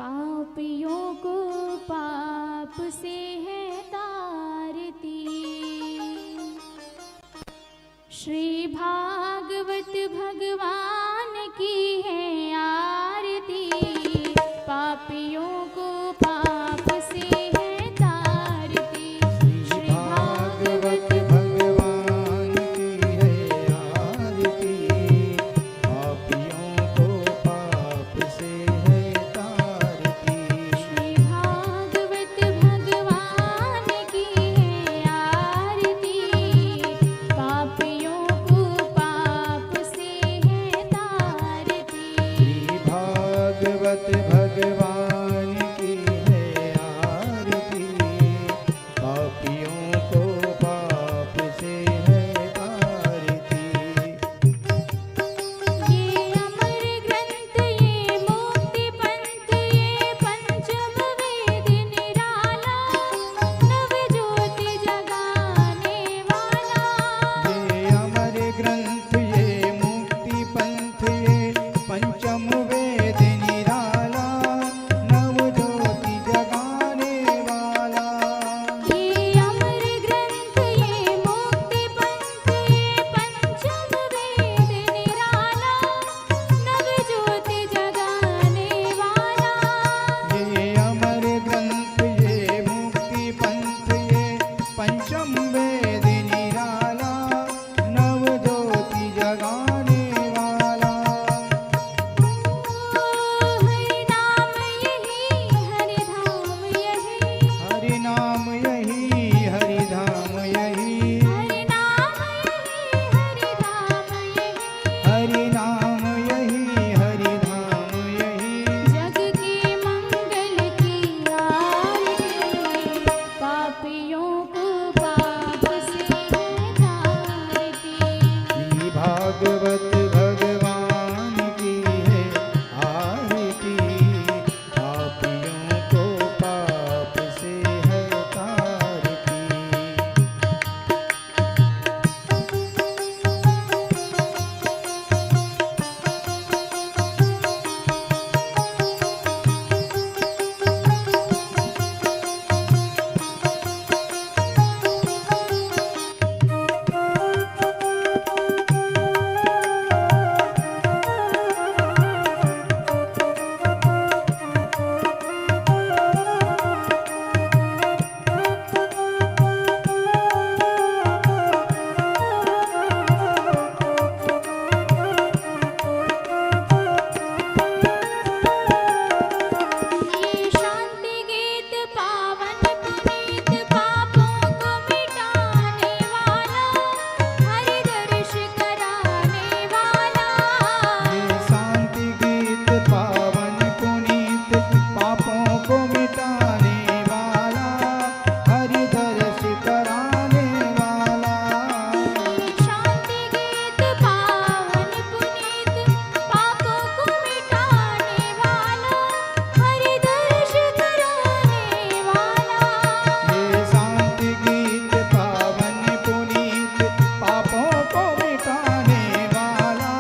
पापियों को पाप से है तारती। श्री भागवत भगवान की है आरती, पापियों को पाप से है तारती। श्री भागवत भगवान की है आरती, पापियों को पाप से है तारती। श्री भागवत भगवान की है आरती, पापियों को पाप से है तारती। श्री भागवत भगवान की है आरती, पापियों को पाप से है तारती। ये अमर ग्रंथ, ये मुक्ति पंथ, ये पंचम वेद निराला, नव ज्योति जगाने वाला। ये अमर ग्रंथ, ये मुक्ति पंथ, ये पंचम वेद निराला, नव ज्योति जगाने वाला। ये अमर ग्रंथ, ये मुक्ति पंथ, ये पंचम वेद निराला, नव ज्योति जगाने वाला। ये अमर ग्रंथ, ये मुक्ति पंथ, ये पंचम वेद निराला, नव ज्योति जगाने वाला। हरि नाम यही, हरि धाम यही, हरि नाम यही, हरि धाम यही, हरि नाम यही, हरि धाम यही, हरि नाम यही, हरि धाम यही। जग के मंगल की आरती, पापियों को पाप से है तारती। श्री भागवत भगवान की है आरती, पापियों को पाप से है तारती। ये शांति गीत पावन पुनीत, पापों को मिटाने वाला, हरि दर्श कराने वाला। ये शांति गीत पावन पुनीत, पापों को मिटाने वाला, हरि दर्श कराने वाला। शांति गीत पावन पुनीत, पापों को मिटाने वाला, हरि दर्श कराने वाला। ये शांति गीत पावन पुनीत, पापों को मिटाने वाला,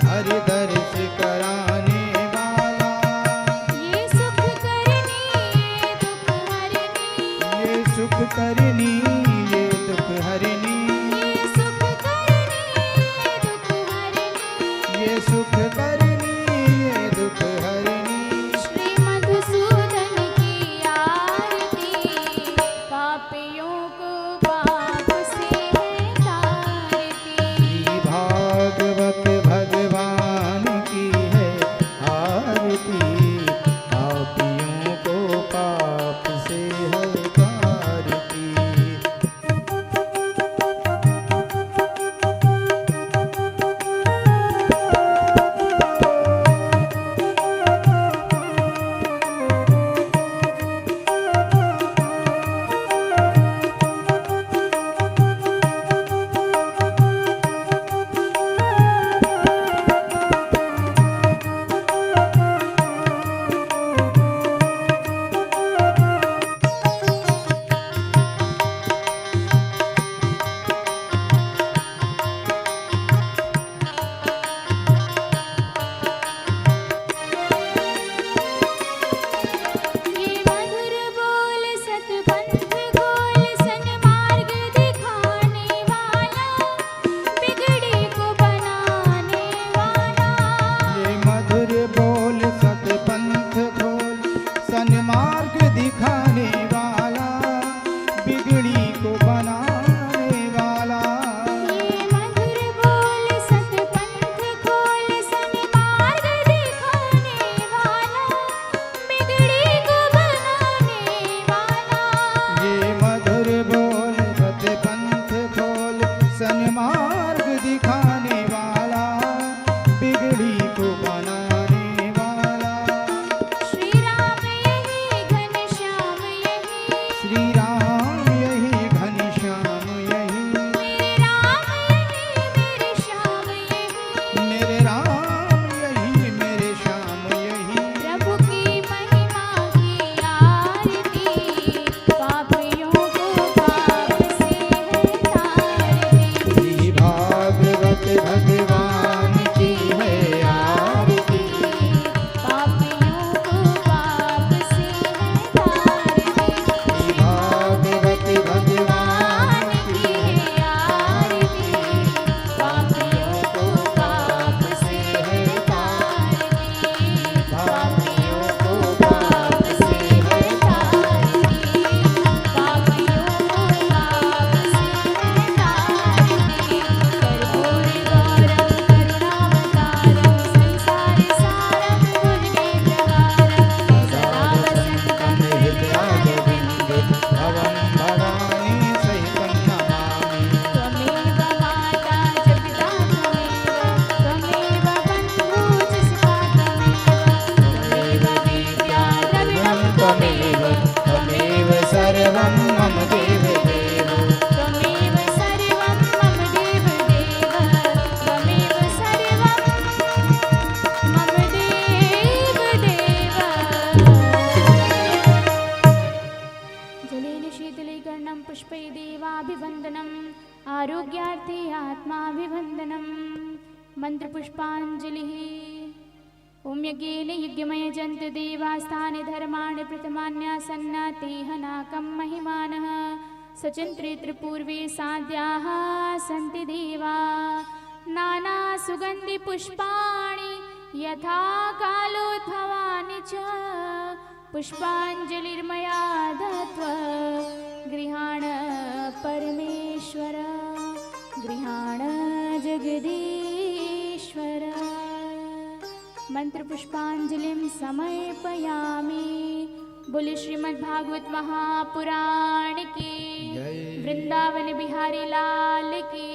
हरि दर्श कराने वाला। ये सुख करनी, ये दुख हरनी, ये सुख करनी, ये दुख हरनी, ये सुख करनी, ये दुख हरनी, ये सुख करनी, ये दुख हरनी। श्री मधुसूदन की आरती, पापियों को पाप से है तारती। श्री भागवत भगवान की है आरती, पापियों को पाप से है तारती। आरोग्यार्थे आत्माभिवन्दनं मन्त्रपुष्पाञ्जलिः। ॐ यज्ञेन यज्ञमयजन्तु देवास्तानि धर्माणि प्रथमान्यासन्नातेह नाकं महिमानः सचन्त्रितपूर्वे साध्याः सन्ति देवा नानासुगन्धिपुष्पाणि यथा कालोद्भवानि च पुष्पाञ्जलिर्मया दत्त्वा गृहाण परमेश्वर गृहाण जगदीश्वर। मंत्र पुष्पांजलिं समर्पयामि। बोले श्रीमद्भागवत महापुराण की, वृंदावन बिहारी लाल की,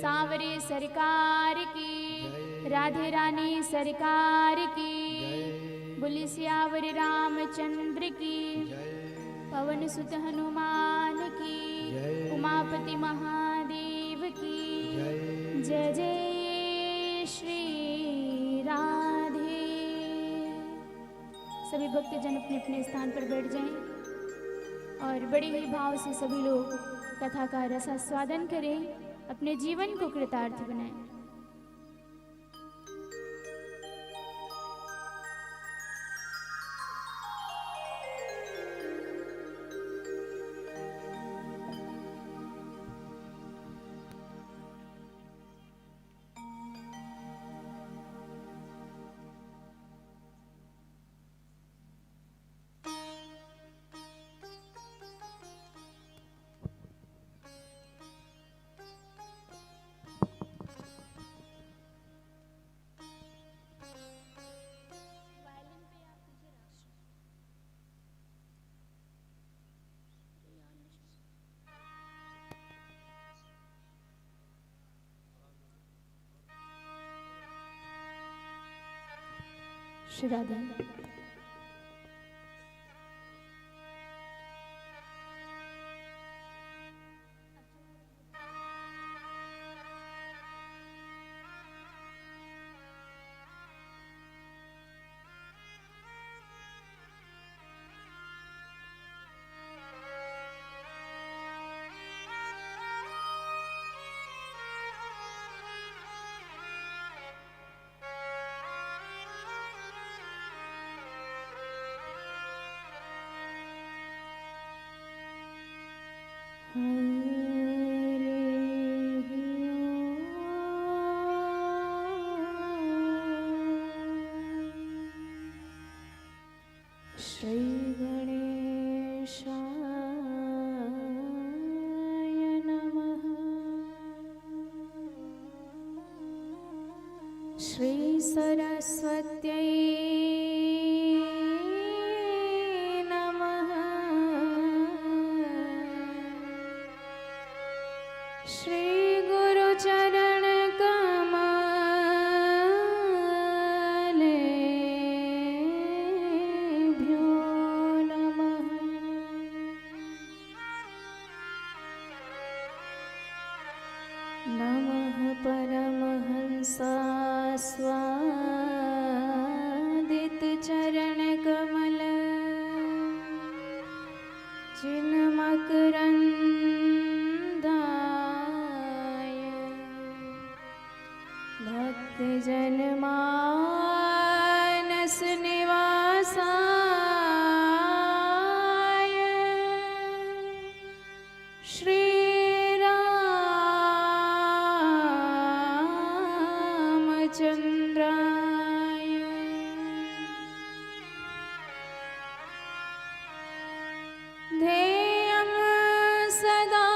सांवरे सरकार की, राधे रानी सरकार की। बोले सियावर रामचंद्र की, पवन सुत हनुमान की, उमापति महादेव की जय जय श्री राधे। सभी भक्तजन अपने अपने स्थान पर बैठ जाएं और बड़े ही भाव से सभी लोग कथा का रसास्वादन करें, अपने जीवन को कृतार्थ बनाएं। श्री राधे। श्री गणेशाय नमः। श्री सरस्वत्यै नमः। श्री गुरुचरण कमलेभ्यो नमः। नमः परमहंसास्वादित चरण कमल चिन्मकरन्दाय भक्तजनमानस निवासाय श्री रामचन्द्राय ध्येयं सदा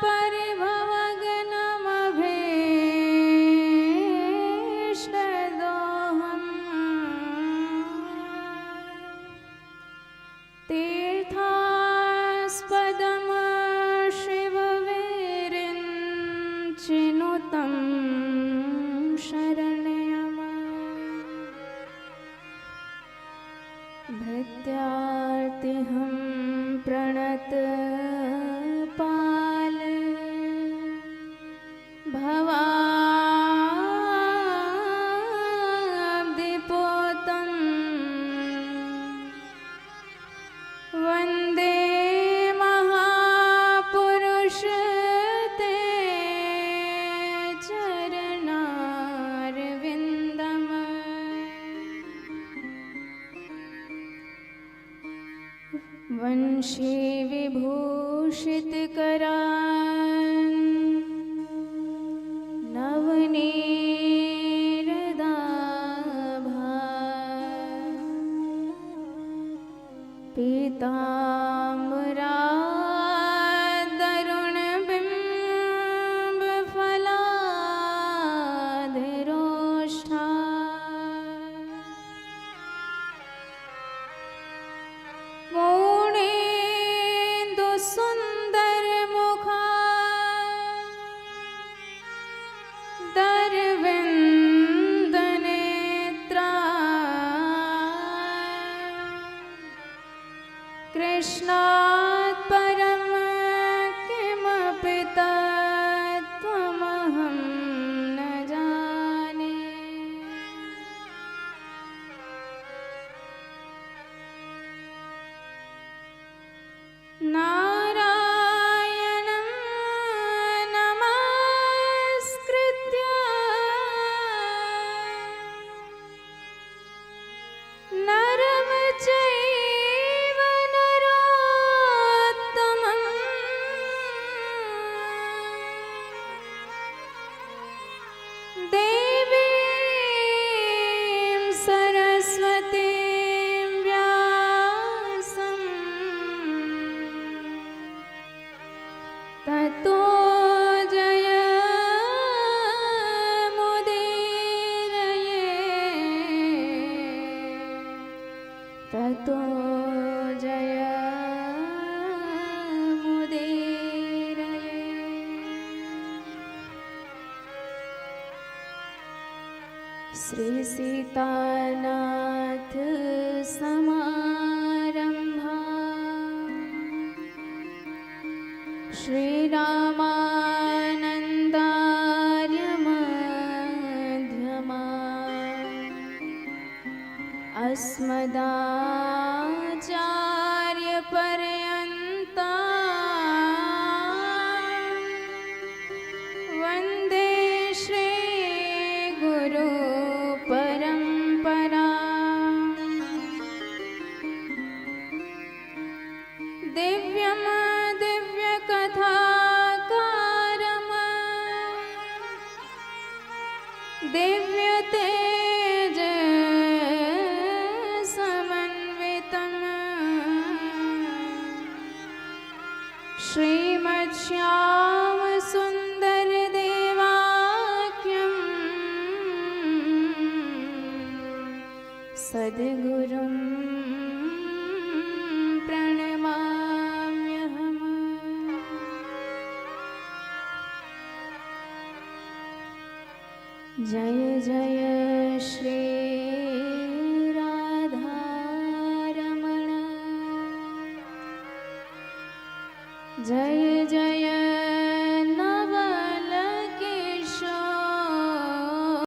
परिभवग्नमभीष्टदोहम् तीर्थास्पदं शिवविरिञ्चिनुतं शरण्यम्। भृत्यार्तिहं प्रणतपाल भवाब्धिपोतं वन्दे महापुरुष ते वंशी विभूषितकरान् नवनीरदाभान् पीताम्बरादरुणबिम्बफलाधरोष्ठा पूर्णेन्दुसुन्दरमुखा दरविन्दनेत्रा कृष्णात् परं किमपि तत्त्वमहं न जाने। नारायणं नमस्कृत्य नरं चैव नरोत्तमं देवीं सरस्वतीं व्यासं ततो जयमुदीरये ततो जयमुदीरये। श्री सीतानाथ समारंभा श्रीरामानन्दार्य मध्यमा अस्मदाचार्यपर्यन्ता वन्दे श्रीगुरुपरम्परा। दिव्यं दिव्यकथाकारं दिव्यतेजसमन्वितं श्रीमत्श्यामसुन्दरदेवाख्यं सद्गुरुं प्रणमाम्यहम्। जय जय श्री राधारमण जय जय